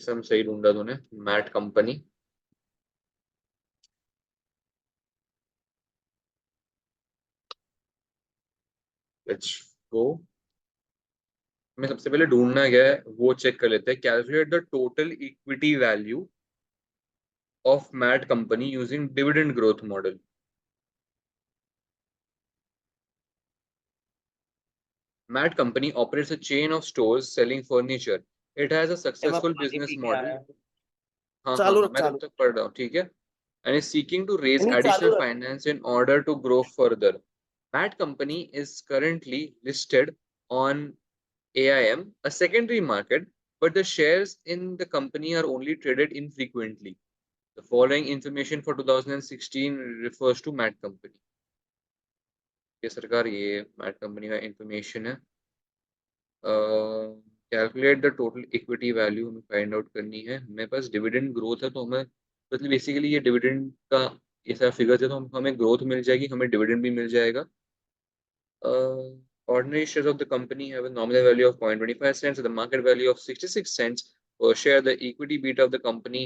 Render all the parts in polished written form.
सम सही ढूंढा तूने, मैट कंपनी। Let's go. मैं सबसे पहले ढूंढना क्या है वो चेक कर लेते हैं। Calculate the total equity value of Matt company using dividend growth model. Matt company operates a chain of stores selling furniture. It has a मैं successful पानी business पी के model. आया। हाँ हाँ चालू हाँ, रख, मैं तब चालू। तक पढ़ रहा हूँ, ठीक है। And is seeking to raise नहीं, चालू additional रख। finance in order to grow further. That company is currently listed on AIM, a secondary market, but the shares in the company are only traded infrequently. The following information for 2016 refers to Matt Company. ये सरकार, ये mat company का information है। Calculate the total equity value हमें find out करनी है। हमें पास dividend growth है तो हमें मतलब बेसिकली ये डिविडेंड का ये सारा फिगर है तो हमें ग्रोथ मिल जाएगी, हमें डिविडेंड भी मिल जाएगा। Ordinary shares of the company have a nominal value of 0.25 cents and the market value of 66 cents per share. The equity beta of the company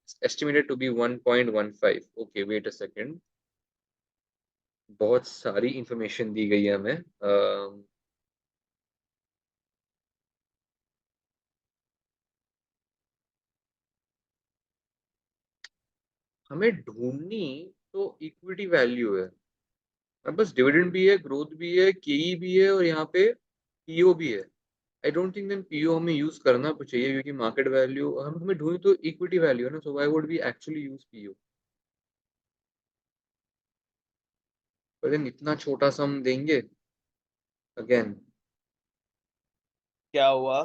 is estimated to be 1.15. Okay, wait a second. बहुत सारी information दी गई है हमें। हमें ढूंढनी तो equity value है। अब बस डिविडेंड भी है, ग्रोथ भी है, केई भी है और यहाँ पे पीओ भी है। I don't think then PO हमें यूज करना चाहिए क्योंकि मार्केट वैल्यू हमें ढूंढनी तो इक्विटी वैल्यू है ना, so why would we actually use PO. पर देन इतना छोटा सम देंगे अगेन। क्या हुआ?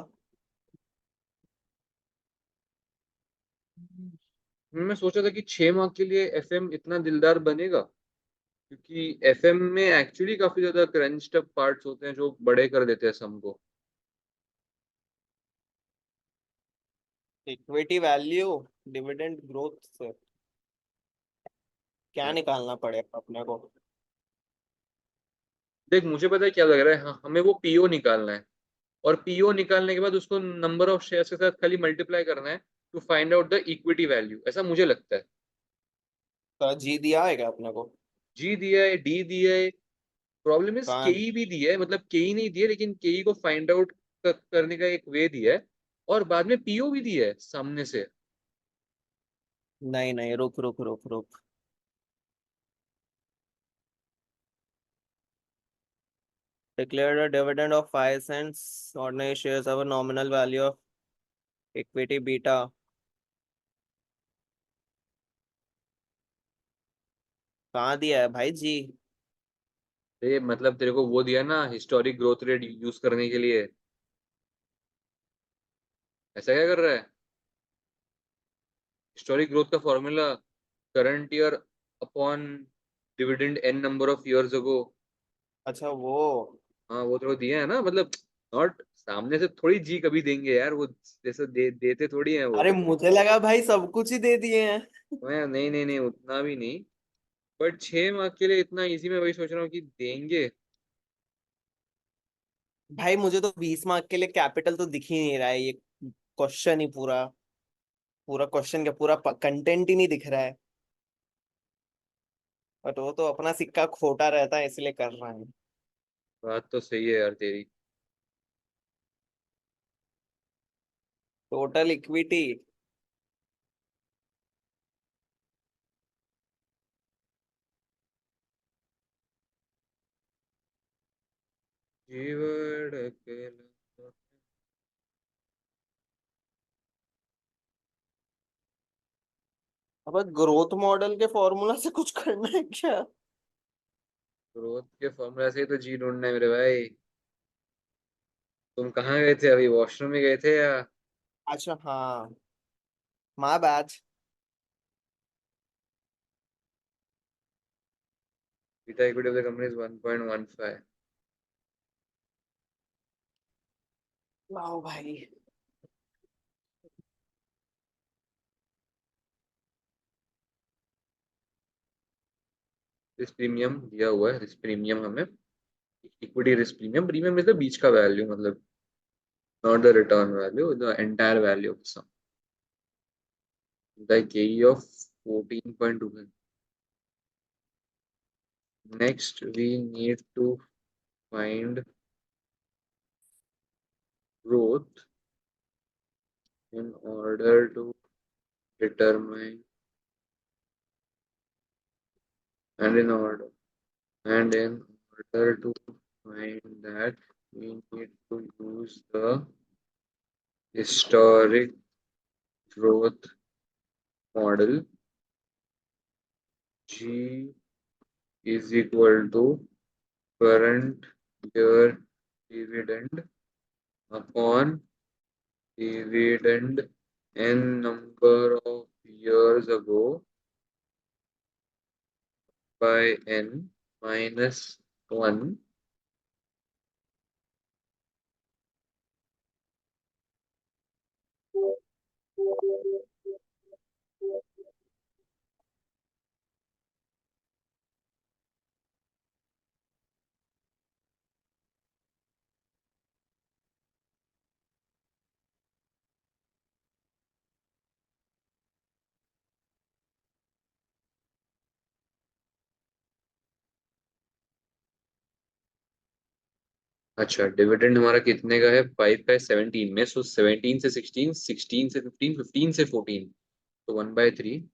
मैं सोचा था कि 6 माह के लिए एफएम इतना दिलदार बनेगा क्योंकि एफएम में एक्चुअली काफी ज्यादा क्रंच्ड अप पार्ट्स होते हैं जो बड़े कर देते हैं सम को। इक्विटी वैल्यू डिविडेंड ग्रोथ से क्या निकालना पड़ेगा अपने को? देख मुझे पता है क्या लग रहा है, हाँ, हमें वो पीओ निकालना है और पीओ निकालने के बाद उसको नंबर ऑफ शेयर्स के साथ खाली मल्टीप्लाई करना है to find out the equity value, ऐसा मुझे लगता है। तो जी दिया है क्या अपने को? जी दिया है, डी दिया है। प्रॉब्लम इज कहाँ? केई भी दिया है, मतलब केई नहीं दिया लेकिन केई को फाइंड आउट करने का एक वे दिया है और बाद में पीओ भी दिया है सामने से। नहीं नहीं, रुक रुक रुक रुक। Declared a dividend of 5 cents. Ordinary shares have a nominal value of equity beta. कहाँ दिया है भाई जी? ये मतलब तेरे को वो दिया ना हिस्टोरिक ग्रोथ रेट यूज करने के लिए, ऐसा क्या कर रहा है। हिस्टोरिक ग्रोथ का formula current year upon dividend n number of years ago. अच्छा वो। हाँ वो तो दिए है ना, मतलब नॉट सामने से थोड़ी जी कभी देंगे यार वो, जैसे देते थोड़ी है वो। अरे मुझे लगा भाई सब कुछ ही दे दिए हैं। नहीं नहीं नहीं उतना भी नहीं, बट 6 माह के लिए इतना इजी, मैं वही सोच रहा हूँ कि देंगे। भाई मुझे तो 20 मार्क के लिए कैपिटल तो दिख ही नहीं रहा है। ये क्वेश्चन ही पूरा पूरा क्वेश्चन क्या पूरा कंटेंट ही नहीं दिख रहा है। बट वो तो अपना सिक्का खोटा रहता है इसलिए कर रहा है। बात तो सही है यार तेरी। Total equity. जीवन अकेला। अब ग्रोथ मॉडल के फॉर्मूला से कुछ करना है क्या? ग्रोथ के फॉर्मूला से ही तो जी ढूंढना है मेरे भाई। तुम कहाँ गए थे अभी, वॉशरूम में गए थे या। अच्छा हाँ, my bad. Beta equity of the company is 1.15। लाओ भाई। रिस्क प्रीमियम दिया हुआ है, रिस्क प्रीमियम हमें equity risk premium, premium is the बीच का वैल्यू, मतलब not the return value, the entire value of sum. the KE of 14.2. Next, we need to find growth in order to determine and in order in order to find that we need to use the historic growth model. G is equal to current year dividend upon dividend n number of years ago by n minus 1. अच्छा, dividend हमारा कितने का है? 5 का है 17 में। सो 17 से 16, 16 से 15, 15 से 14, तो 1/3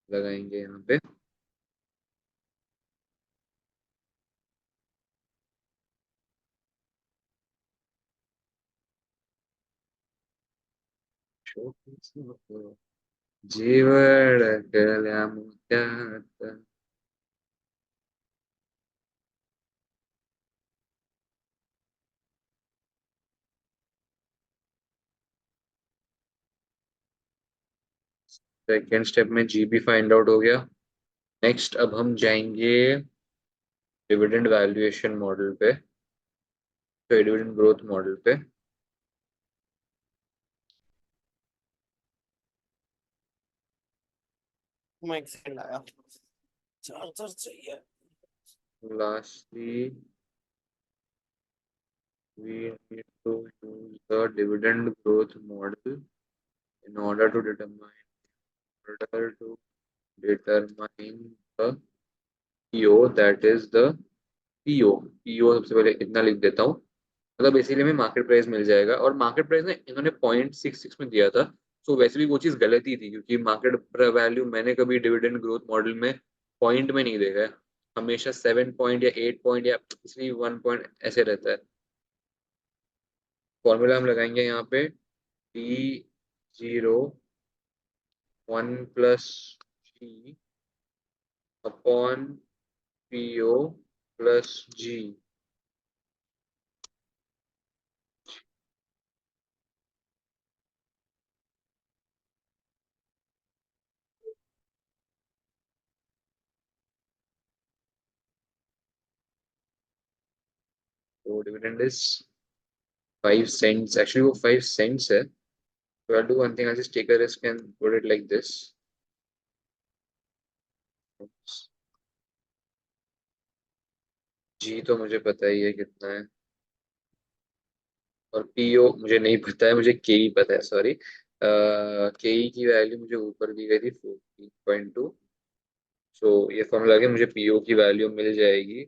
लगाएंगे यहाँ पे। जीवन कल्याण। सेकेंड स्टेप में जी भी फाइंड आउट हो गया। नेक्स्ट अब हम जाएंगे डिविडेंड वैल्यूएशन मॉडल पे, तो डिविडेंड ग्रोथ मॉडल पे। मैं एक सेकंड आया, चार्जर चाहिए। Lastly, we need to use the dividend growth model in order to determine the PO, that is the PO। PO सबसे पहले इतना लिख देता हूँ, मतलब बेसिकली हमें मार्केट प्राइस मिल जाएगा। और मार्केट प्राइस ना इन्होंने 0.66 में दिया था, सो वैसे भी वो चीज़ गलत ही थी, क्योंकि मार्केट वैल्यू मैंने कभी डिविडेंड ग्रोथ मॉडल में पॉइंट में नहीं देखा है। हमेशा 7 पॉइंट या 8 पॉइंट या 1 पॉइंट ऐसे रहता है। फॉर्मूला हम लगाएंगे यहाँ पे, T01 plus G upon PO plus G। तो डिविडेंड इज 5 cents, एक्चुअली वो 5 cents है। So I'll do one thing, I'll just take a risk and put it like this. G तो मुझे पता ही है कितना है, और पीओ मुझे नहीं पता है, मुझे के ई पता है, सॉरी। के ई की वैल्यू मुझे ऊपर दी गई थी 14.2। सो ये फॉर्मूला के मुझे पीओ की वैल्यू मिल जाएगी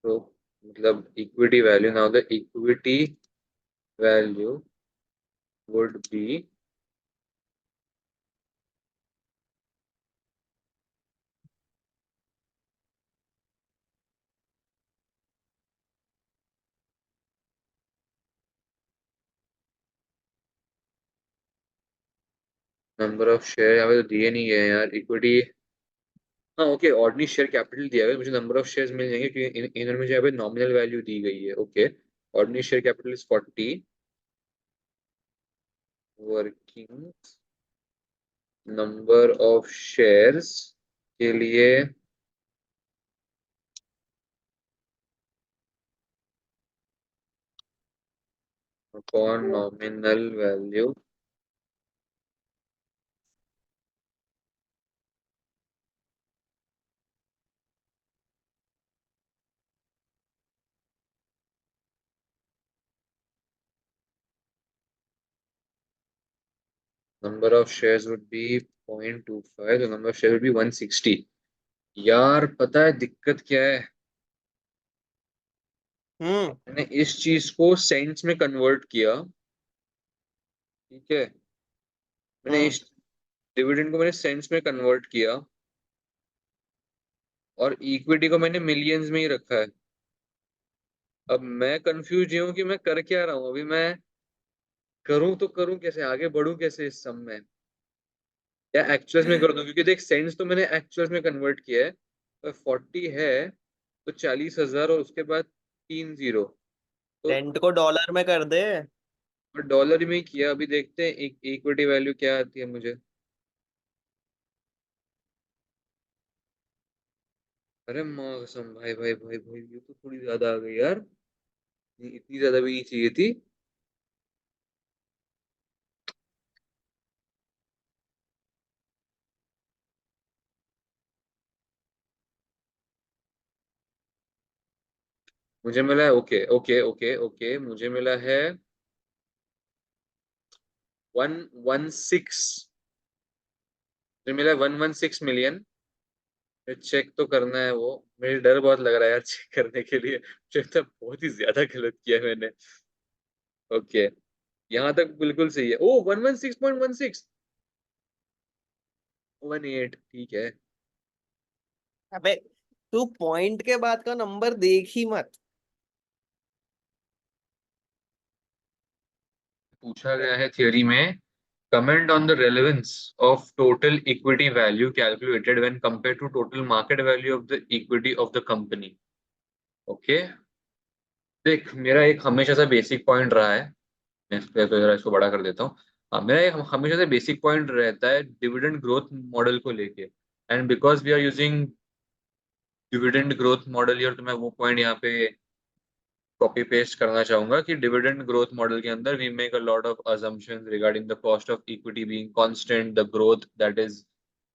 तो मतलब equity value, now the equity value would be number of share. यहाँ पे तो दिए नहीं है यार इक्विटी। हाँ ओके, ऑर्डिनरी शेयर कैपिटल दिया है, मुझे नंबर ऑफ शेयर्स मिल जाएंगे क्योंकि इन्होंने मुझे यहाँ पे नॉमिनल वैल्यू दी गई है। Okay, ordinary share capital is 40, working number of shares के लिए upon nominal value Number of shares would be 0.25, the number of shares would be 160. यार पता है दिक्कत क्या है? हम्म। मैंने इस चीज को सेंट्स में कन्वर्ट किया, ठीक है? मैंने हम्म। इस डिविडेंड को मैंने सेंट्स में कन्वर्ट किया और इक्विटी को मैंने मिलियंस में ही रखा है। अब मैं कंफ्यूज हूँ कि मैं कर क्या रहा हूँ अभी। मैं करूँ तो करूँ कैसे, आगे बढ़ूँ कैसे इस सम में? या एक्चुअल्स में कर दूं, क्योंकि देख सेंट्स तो मैंने एक्चुअल्स में कन्वर्ट किया है। तो 40 है तो 40,000 और उसके बाद 3 जीरो, तो रेंट को डॉलर में कर दे। और डॉलर में ही किया। अभी देखते हैं एक इक्विटी वैल्यू क्या आती है मुझे। अरे माँ कसम, भाई भाई भाई भाई, ये तो थोड़ी ज्यादा आ गई यार। ये इतनी ज्यादा भी नहीं चाहिए थी। मुझे मिला है, ओके ओके ओके ओके, मुझे मिला है 116। मुझे मिला है 116 मिलियन। चेक तो करना है वो। मेरे डर बहुत लग रहा है यार चेक करने के लिए, मुझे लगता है बहुत ही ज्यादा गलत किया है मैंने। ओके, यहाँ तक बिल्कुल सही है। ओ 116.16, 18, ठीक है। अबे तू पॉइंट के बाद का नंबर देख ही मत। पूछा गया है थियरी में, comment on the relevance of total equity value calculated when compare to total market value of the equity of the company. Okay, देख मेरा एक हमेशा से बेसिक पॉइंट रहा है। मैं इस पे तो जरा इसको बड़ा कर देता हूँ। मेरा एक हमेशा से बेसिक पॉइंट रहता है डिविडेंड ग्रोथ मॉडल को लेके। And because we are using dividend growth model year, तो मैं वो पॉइंट यहाँ पे कॉपी पेस्ट करना चाहूंगा कि डिविडेंड ग्रोथ मॉडल के अंदर we make a lot of assumptions regarding the cost of equity being constant, the growth that is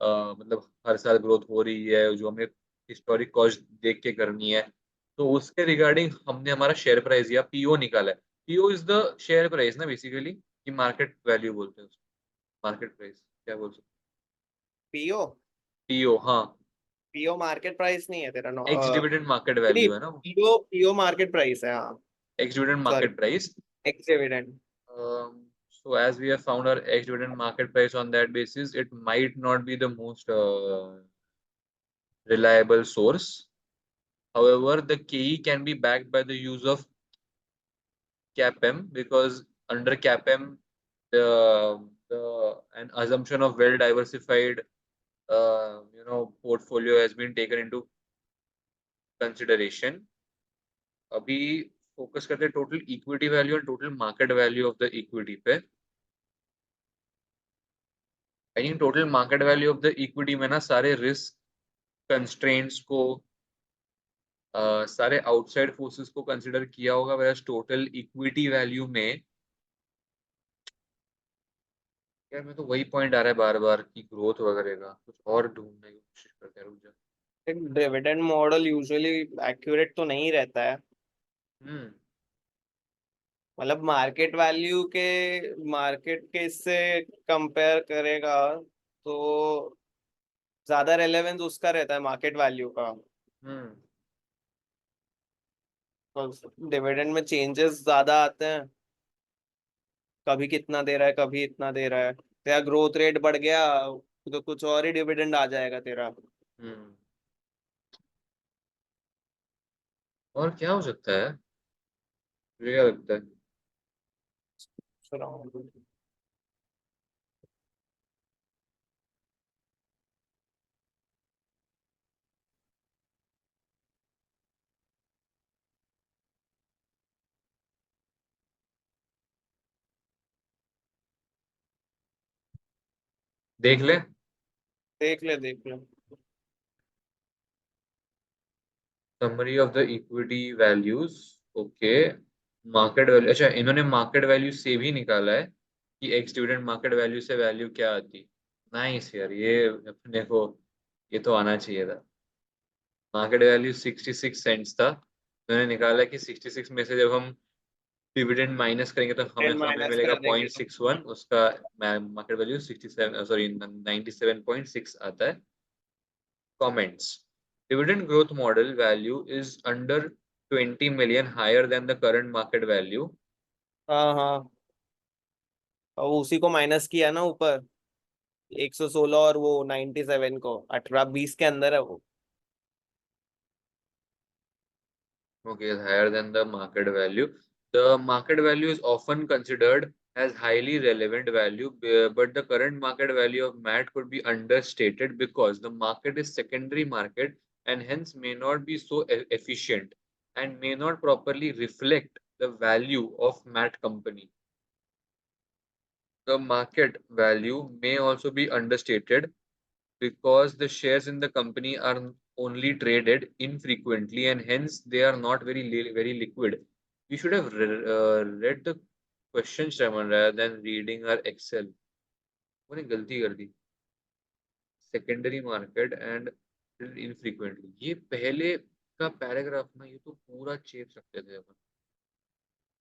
मतलब हर साल ग्रोथ हो रही है जो हमें हिस्टोरिक कॉस्ट देख के करनी है। तो उसके रिगार्डिंग हमने हमारा शेयर प्राइस या पीओ निकाला है। PO is the share price ना बेसिकली, कि मार्केट वैल्यू बोलते हैं उसको, मार्केट प्राइस क्या बोल सकते? पीओ। पीओ, हाँ। पीओ मार्केट प्राइस नहीं है तेरा नो। एक्स डिविडेंड मार्केट नहीं, वैल्यू है ना वो। पीओ पीओ मार्केट प्राइस है, हाँ। X dividend sorry, market price. X dividend. So as we have found our ex-dividend market price on that basis, it might not be the most reliable source. However, the KE can be backed by the use of CAPM, because under CAPM, the an assumption of well diversified portfolio has been taken into consideration. अभी focus करते हैं total equity value और total market value of the equity पे। I think total market value of the equity में ना सारे risk constraints को, सारे आउटसाइड फोर्सेस को कंसिडर किया होगा, वैसे टोटल इक्विटी वैल्यू में यार मैं तो वही पॉइंट आ रहा है बार बार कि ग्रोथ वगैरह का कुछ और ढूंढने की कोशिश करते हैं, रुक जा। डिविडेंड मॉडल यूजुअली एक्यूरेट तो नहीं रहता है। हम्म। मतलब मार्केट के इससे कंपेयर करेगा तो ज्यादा रेलेवेंस उसका रहता है मार्केट वैल्यू का। हम्म। तो डिविडेंड में चेंजेस ज्यादा आते हैं। कभी कितना दे रहा है, कभी इतना दे रहा है। तेरा ग्रोथ रेट बढ़ गया तो कुछ और ही डिविडेंड आ जाएगा तेरा। हम्म। और क्या हो सकता है, मुझे क्या लगता है? सुनाओ। देख ले। देख ले देख ले। Summary of the equity values. Okay, market value, अच्छा इन्होंने मार्केट वैल्यू से भी निकाला है कि एक्स डिविडेंड मार्केट वैल्यू से वैल्यू क्या आती। नाइस यार, ये अपने को ये तो आना चाहिए था। मार्केट वैल्यू 66 सेंट्स था, मैंने निकाला कि 66 में से जब हम डिविडेंड माइनस करेंगे तो हमें माइनस मिलेगा कर देंगे तो 0.61, उसका मार्केट वैल्यू 67, सॉरी 97.6 आता है. Comments. Dividend growth model value is under 20 million higher than the current market value. हाँ हाँ, और उसी को माइनस किया ना ऊपर, 116 और वो 97 को, 18-20 के अंदर है वो। Okay, is higher than the market value. The market value is often considered as highly relevant value, but the current market value of MAT could be understated because the market is secondary market and hence may not be so efficient and may not properly reflect the value of MAT company. The market value may also be understated because the shares in the company are only traded infrequently and hence they are not very liquid. We should have read the question, Shravan, rather than reading our Excel. मैंने गलती कर दी. Secondary market and infrequently. ये पहले का paragraph ना, ये तो पूरा चेप सकते थे अपन.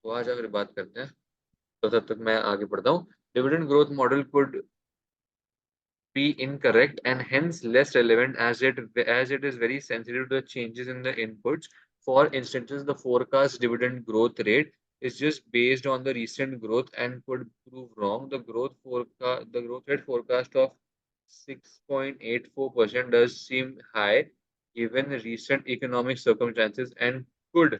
तो आज अगर बात करते हैं तो तब तक मैं आगे बढ़ता हूँ. Dividend growth model could be incorrect and hence less relevant as it is very sensitive to the changes in the inputs. For instance, the forecast dividend growth rate is just based on the recent growth and could prove wrong. The growth rate forecast of 6.84% does seem high given recent economic circumstances and could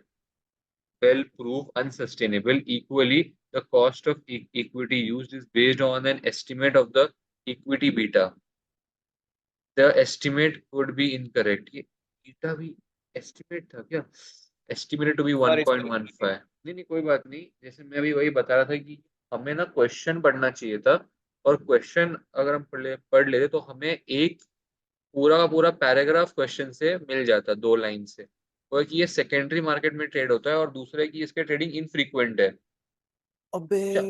well prove unsustainable. Equally, the cost of equity used is based on an estimate of the equity beta. The estimate could be incorrect. ये beta भी estimate था क्या? Estimated to be sorry 1.15. नहीं नहीं कोई बात नहीं. जैसे मैं भी वही बता रहा था कि हमें ना क्वेश्चन पढ़ना चाहिए था, और क्वेश्चन अगर हम पढ़ लेते तो हमें एक पूरा का पूरा पैराग्राफ क्वेश्चन से मिल जाता, 2 लाइन से. वो है कि ये सेकेंडरी मार्केट में ट्रेड होता है और दूसरा है कि इसके ट्रेडिंग इनफ्रीक्वेंट है. अबे। अच्छा.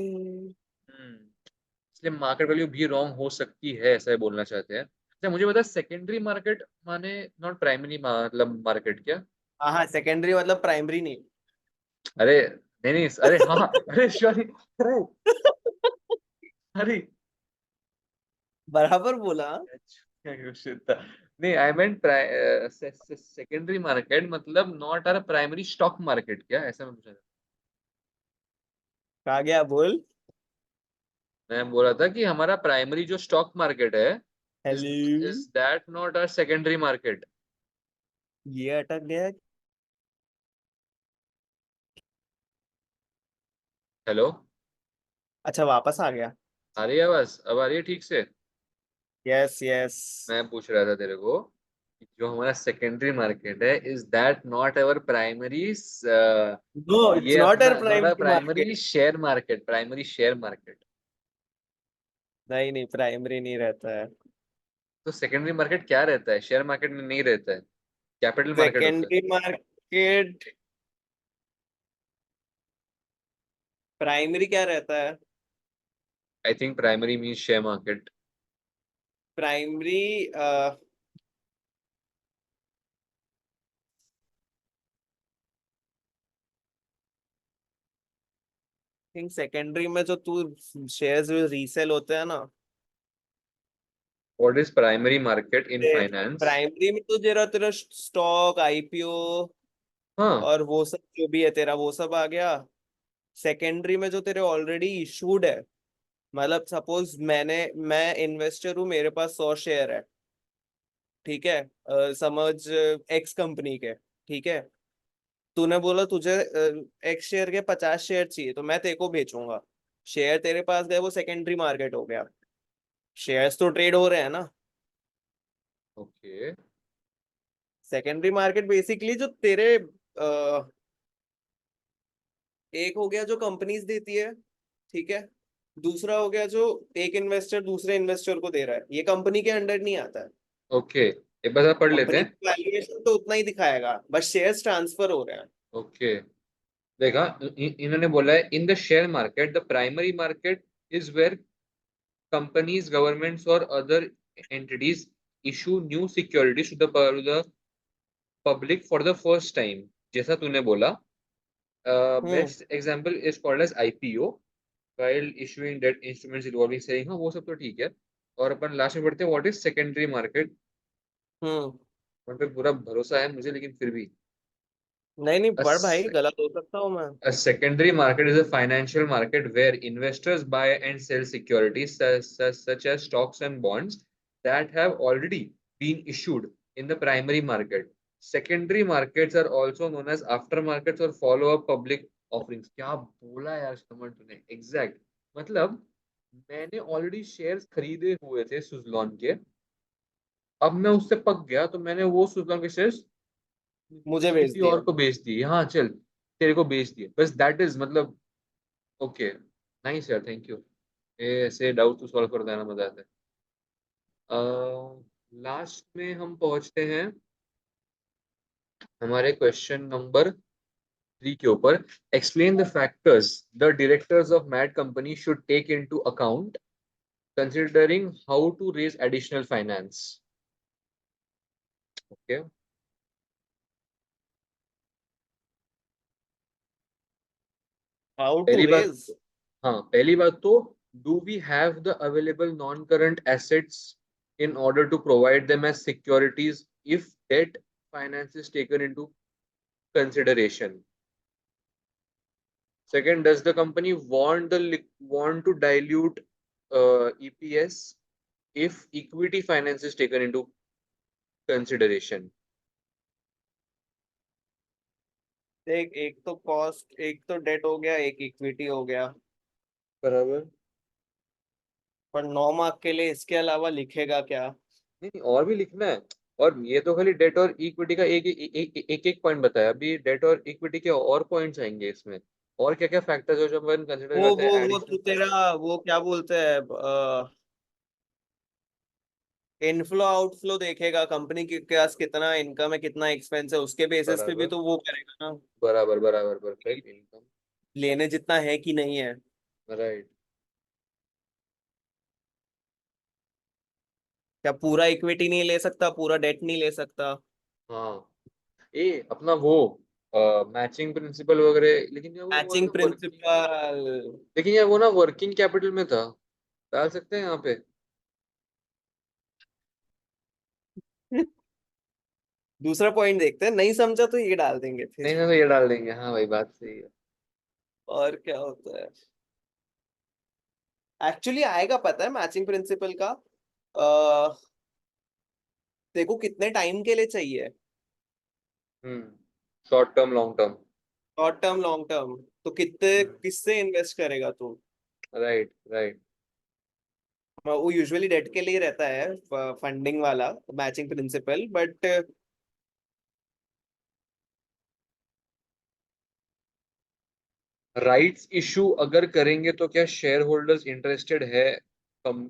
इसलिए मार्केट वैल्यू भी रॉन्ग हो सकती है, ऐसा ही बोलना चाहते हैं. अच्छा मुझे बता, सेकेंडरी मार्केट माने नॉट प्राइमरी मतलब मार्केट क्या? हाँ हाँ, सेकेंडरी मतलब प्राइमरी नहीं। अरे नहीं नहीं, अरे हाँ, अरे सॉरी, अरे अरे बराबर बोला। अच्छा, नहीं आई मेंट सेकेंडरी मार्केट मतलब not our primary stock market क्या, ऐसा मैं पूछा था. कहा गया बोल। मैं बोला था कि हमारा प्राइमरी जो स्टॉक मार्केट है, is hello. Is that not our secondary market. ये अटक गया। हेलो. अच्छा, वापस आ गया। आ रही है आवाज? अब आ रही है ठीक से? Yes yes. मैं पूछ रहा था तेरे को कि जो हमारा सेकेंडरी मार्केट है, is that not our primary, no, it's ये नॉट अपना uh not our primary primary market. Share market, primary share market. नहीं नहीं, प्राइमरी नहीं रहता है। तो सेकेंडरी मार्केट क्या रहता है? शेयर मार्केट में नहीं रहता है, कैपिटल मार्केट होता है. सेकेंडरी मार्केट, प्राइमरी क्या रहता है? I think primary mean share market. Primary think secondary में जो तू शेयर्स रीसेल होते हैं ना, what is primary market in finance? Primary में तो तेरा तेरा स्टॉक, आईपीओ हाँ. और वो सब जो भी है तेरा, वो सब आ गया। सेकेंडरी में जो तेरे ऑलरेडी इशूड है, मतलब सपोज मैं इन्वेस्टर हूँ, मेरे पास 100 शेयर है, ठीक है, समझ एक्स कंपनी के, ठीक है। तूने बोला तुझे एक्स शेयर के 50 शेयर चाहिए, तो मैं तेरे को बेचूंगा। शेयर तेरे पास गए, वो सेकेंडरी मार्केट हो गया। शेयर्स तो ट्रेड हो रहे हैं ना। ओके. सेकेंडरी मार्केट बेसिकली जो तेरे एक हो गया जो कंपनीज देती है, ठीक है। दूसरा हो गया जो एक इन्वेस्टर दूसरे इन्वेस्टर को दे रहा है, ये कंपनी के अंडर नहीं आता है। ओके, एक बार पढ़ लेते कंपनी हैं. का वैल्यूएशन तो उतना ही दिखाएगा, बस शेयर्स ट्रांसफर हो रहे हैं। ओके. देखा, इन्होंने बोला है in the share market the primary market is where companies, governments or other entities issue new securities to the public for the first time. जैसा तूने बोला Best example is called as IPO, while issuing debt instruments involving selling, हाँ वो सब तो ठीक है। और अपन लास्ट में पढ़ते हैं व्हाट इज सेकेंडरी मार्केट। हम्म। उन पे पूरा भरोसा है मुझे, लेकिन फिर भी नहीं नहीं a, पढ़ भाई, se- गलत हो सकता हूँ मैं। a secondary market is a financial market where investors buy and sell securities such as stocks and bonds that have already been issued in the primary market. Secondary markets are also known as aftermarkets or follow-up public offerings। क्या बोला यार समझ तूने exact, मतलब मैंने already shares खरीदे हुए थे सुजलॉन के, अब मैं उससे पक गया तो मैंने वो सुजलॉन के शेयर्स मुझे भेज किसी दिया। और को बेच दिए। हाँ चल तेरे को बेच दिए बस, दैट इज मतलब ओके। नाइस यार, थैंक यू। ये ऐसे डाउट तो सॉल्व कर देना, मजा आता है। लास्ट में हम पहुंचते हैं हमारे क्वेश्चन नंबर 3 के ऊपर। Explain the factors the directors of mad company should take into account considering how to raise additional finance. Okay, how to पहली बात, रेज। हाँ पहली बात तो, do we have the available non current assets in order to provide them as securities if debt finance is taken into consideration? Second, does the company want to dilute EPS if equity finance is taken into consideration? एक एक तो cost, एक तो date हो गया, एक equity हो गया। बराबर। पर 9 मार्क के लिए इसके अलावा लिखेगा क्या? नहीं नहीं, और भी लिखना है। और ये तो खाली डेट और इक्विटी का एक पॉइंट बताया, अभी डेट और इक्विटी के और पॉइंट्स आएंगे इसमें। और क्या क्या फैक्टर्स है जो अपन कंसिडर वो करते वो हैं वो एडिशनल। तू तेरा वो क्या बोलते हैं, इनफ्लो आउटफ्लो देखेगा, कंपनी के पास कितना इनकम है कितना एक्सपेंस है, उसके बेसिस पे भी बराबर तो वो करेगा ना बराबर बराबर, कि परफेक्ट इनकम। लेने जितना है कि नहीं है। राइट। क्या पूरा इक्विटी नहीं ले सकता, पूरा डेट नहीं ले सकता? हाँ, ए अपना वो मैचिंग प्रिंसिपल वगैरह, लेकिन यार वो मैचिंग तो वर्किंग, प्रिंसिपल। लेकिन यार वो ना वर्किंग कैपिटल में था, डाल सकते हैं यहाँ पे। दूसरा पॉइंट देखते हैं, नहीं समझा तो ये डाल देंगे नहीं फिर। नहीं तो ये डाल देंगे, हाँ भाई बात सही है। और क्या होता है? एक्चुअली आएगा, पता है मैचिंग प्रिंसिपल का। देखो कितने टाइम के लिए चाहिए, short term long term. Short term long term, तो कितने किससे इन्वेस्ट करेगा तू? Right right. वो यूजुअली डेट के लिए रहता है, फंडिंग वाला matching principal, but rights issue अगर करेंगे तो क्या शेयर होल्डर्स इंटरेस्टेड है कम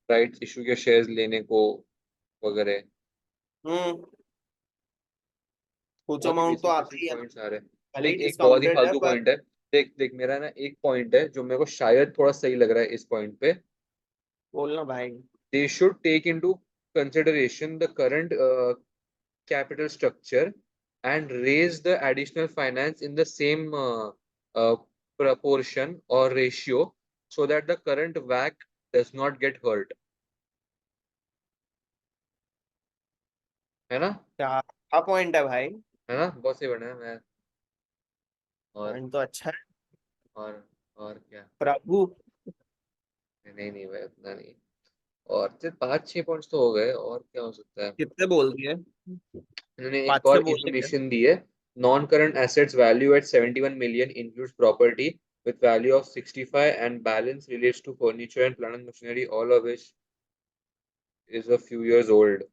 राइट्स इशू के शेयर्स लेने को वगैरह? हम्म, कुछ बहुत ही अमाउंट तो बेसिक आता बेसिक ही है ना, पॉइंट्स आ रहे हैं। भले ही देख एक बहुत ही डिस्काउंटेड है फालतू पर। पॉइंट है। देख देख मेरा ना एक पॉइंट है जो मेरे को शायद थोड़ा सही लग रहा है इस पॉइंट पे। बोलना भाई। They should take into consideration the current capital structure and raise the additional finance in the same uh, proportion or ratio so that the current WACC does not get hurt। है ना? क्या point है भाई? है ना, बहुत सही बना है मैं। और पॉइंट तो अच्छा है। और और क्या? प्रभु। नहीं नहीं भाई उतना नहीं। और सिर्फ 5-6 पॉइंट्स तो हो गए, और क्या हो सकता है? कितने बोल दिए? इन्होंने एक 5 से और बोल दिए। इंफॉर्मेशन दी है। Non current assets value at 71 million includes property with value of 65 and balance relates to furniture and plant and machinery, all of which is a few years old।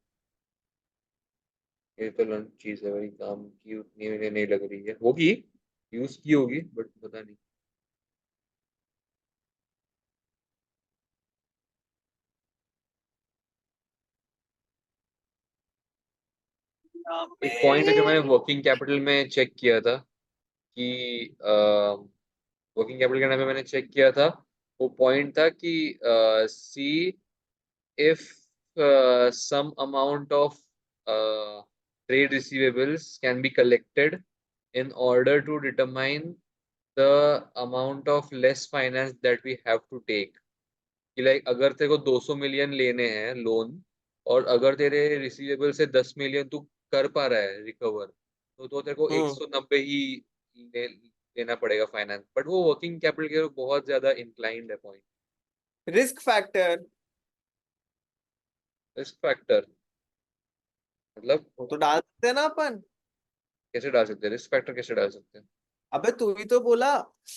ये तो लंच चीज है भाई, काम की उतनी मुझे नहीं लग रही है, होगी यूज की होगी बट पता नहीं। यहाँ एक पॉइंट है जो पे मैंने वर्किंग कैपिटल में चेक किया था कि वर्किंग कैपिटल के नाम पे मैंने चेक किया था। वो पॉइंट था कि सी if some amount of trade receivables can be collected in order to determine the amount of less finance that we have to take. कि लाइक अगर तेरे को 200 मिलियन लेने हैं लोन, और अगर तेरे रिसीवेबल से 10 मिलियन तू कर पा रहा है रिकवर, तो तेरे को 190 ही लेना पड़ेगा फाइनेंस, बट वो वर्किंग कैपिटल के बहुत ज्यादा इंक्लाइंड है point. Risk factor, risk factor मतलब वो तो डाल सकते हैं ना अपन। कैसे डाल सकते हैं, रिस्क फैक्टर कैसे डाल सकते हैं? अबे तू ही तो बोला।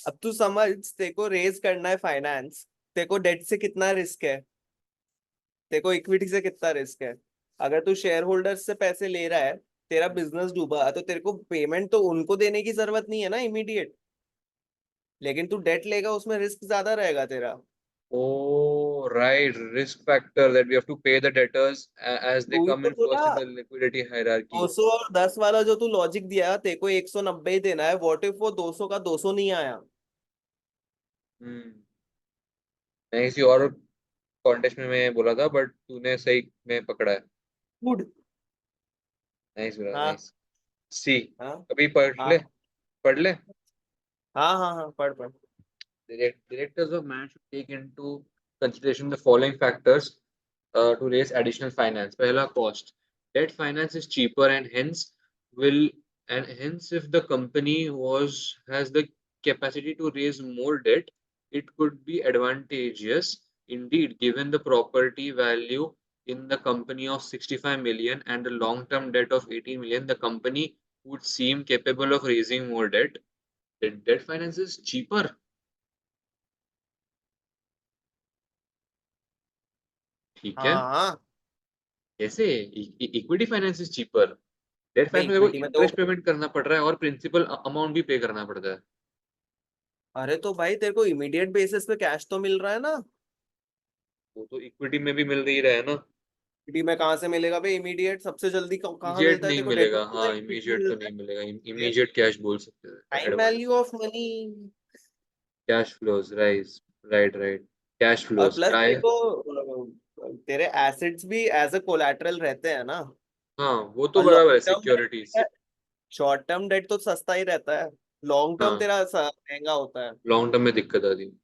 अब तू समझ, तेरे को रेज करना है फाइनेंस, तेरे को डेट से कितना रिस्क है, तेरे को इक्विटी से कितना रिस्क है। अगर तू शेयर होल्डर्स से पैसे ले रहा है, तेरा बिजनेस डूबा तो तेरे को पेमेंट तो उनको देने की जरूरत नहीं है ना इमीडिएट, लेकिन तू डेट लेगा उसमें रिस्क ज्यादा रहेगा तेरा। Oh, right. Risk factor that we have to pay the debtors as they तू ही come तो in बोला। first in the liquidity hierarchy. 200 और 10 वाला जो तू लॉजिक दिया, तेरे को 190 ही देना है, व्हाट इफ वो 200 का 200 नहीं आया। हम्म। मैं किसी और कॉन्टेक्स्ट में मैं बोला था, बट तूने सही में पकड़ा है। गुड। नाइस ब्रदर, हाँ नाइस। सी, हाँ अभी पढ़ ले, हाँ पढ़ ले। हाँ हाँ हाँ, पढ़ पढ़। Directors of man should take into consideration the following factors to raise additional finance. Pehla, cost. Debt finance is cheaper and hence will and hence if the company was has the capacity to raise more debt, it could be advantageous. Indeed, given the property value in the company of 65 million and the long-term debt of 18 million, the company would seem capable of raising more debt. Debt finance is cheaper. ठीक है, हाँ हाँ। कैसे? Equity finance is cheaper. Debt भाई finance में देखो equity में तो, इंटरेस्ट पेमेंट करना पड़ रहा है और प्रिंसिपल अमाउंट भी पे करना पड़ता है। अरे तो भाई तेरे को इमीडिएट बेसिस पे कैश तो मिल रहा है ना। वो तो इक्विटी में भी मिल रही रहा है ना। इक्विटी में कहाँ से मिलेगा भाई इमीडिएट, सबसे जल्दी कहाँ इमीडिएट मिलता है नहीं तेरे को, डेट मिलेगा, मिलता है, हाँ इक्विटी इमीडिएट तो मिलता नहीं मिलेगा, है। इमीडिएट कैश बोल सकते हैं, time advance. Value of money. Cash flows rise, right right. Cash और फ्लोज प्लस तेरे प्राय, को तेरे एसेट्स भी एज अ कोलैटरल रहते हैं ना। हाँ वो तो और बराबर है, long term securities. Debt, short term debt तो सस्ता ही रहता है, लॉन्ग टर्म हाँ, तेरा महंगा होता है। लॉन्ग टर्म में दिक्कत आती है।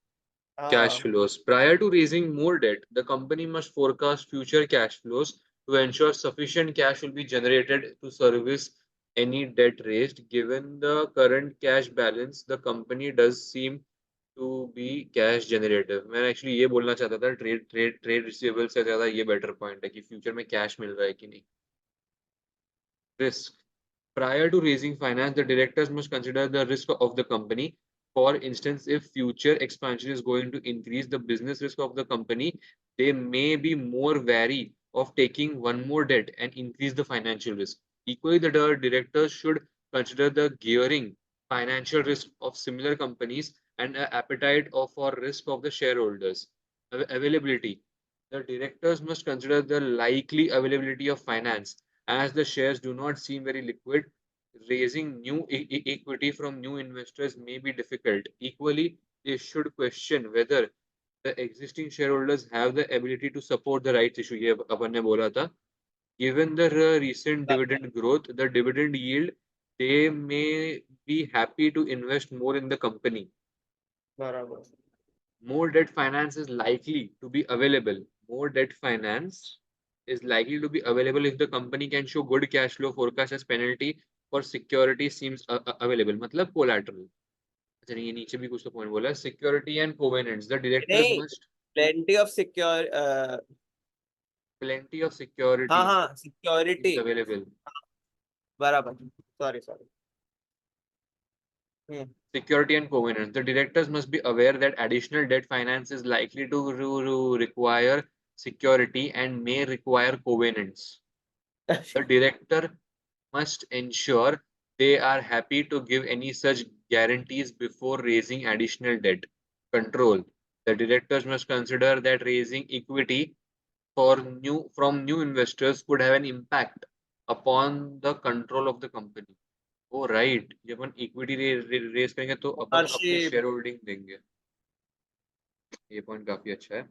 Cash हाँ flows. Prior to raising more debt, the company must forecast future cash flows to ensure sufficient cash will be generated to service any debt raised. Given the current cash balance, the company does seem to be cash generative. मैं actually ये बोलना चाहता था, trade receivable से ज्यादा ये better point है कि फ्यूचर में कैश मिल रहा है कि नहीं। Risk. Prior to raising finance, the directors must consider the risk of the company. For instance, if future expansion is going to increase the business risk of the company, they may be more wary of taking one more debt and increase the financial risk. Equally, the directors should consider the gearing, financial risk of similar companies, and appetite for risk of the shareholders. Availability. The directors must consider the likely availability of finance as the shares do not seem very liquid. Raising new equity from new investors may be difficult. Equally, they should question whether the existing shareholders have the ability to support the rights issue. ये अपन ने बोला था. Given the recent dividend growth, the dividend yield, they may be happy to invest more in the company. बराबर। More debt finance is likely to be available. More debt finance is likely to be available if the company can show good cash flow forecast as penalty for security seems available. मतलब collateral. अच्छा नहीं, ये नीचे भी कुछ तो point बोला है, security and covenants. The directors नहीं, must plenty of secure, plenty of हाँ security हाँ सिक्योरिटी, is available. बराबर, sorry sorry. Hmm. Security and covenants. The directors must be aware that additional debt finance is likely to require security and may require covenants. The director must ensure they are happy to give any such guarantees before raising additional debt. Control. The directors must consider that raising equity from new investors could have an impact upon the control of the company. Oh right, जब अपन equity race करेंगे तो अपन अपने ownership. Share holding देंगे। ये point काफी अच्छा है।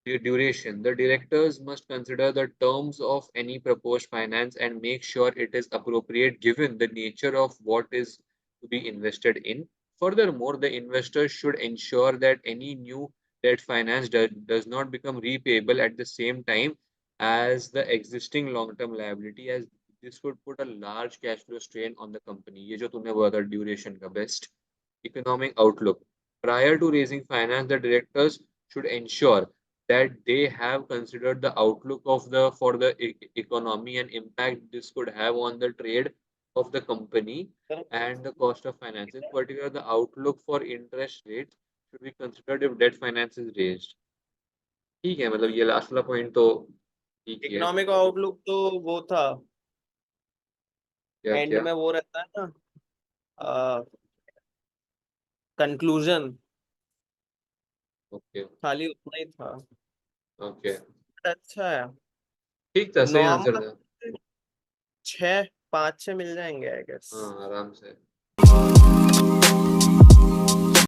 duration. The directors must consider the terms of any proposed finance and make sure it is appropriate given the nature of what is to be invested in. Furthermore, the investors should ensure that any new debt finance does not become repayable at the same time as the existing long-term liability, as this would put a large cash flow strain on the company. ये जो तुमने बोला था duration का best. Economic outlook. Prior to raising finance, the directors should ensure that they have considered the outlook of the for the economy and impact this could have on the trade of the company and the cost of finance. In particular, the outlook for interest rates should be considered if debt finance is raised. ठीक है, मतलब ये last वाला point तो ठीक ही है। Economic outlook तो वो था, क्या एंड क्या? में वो रहता है ना, कंक्लूजन, ओके खाली उतना ही था। ओके, अच्छा है। ठीक था, सही आंसर नॉर्मल था। 6, 5 6 मिल जाएंगे आई गेस। हाँ, आराम से।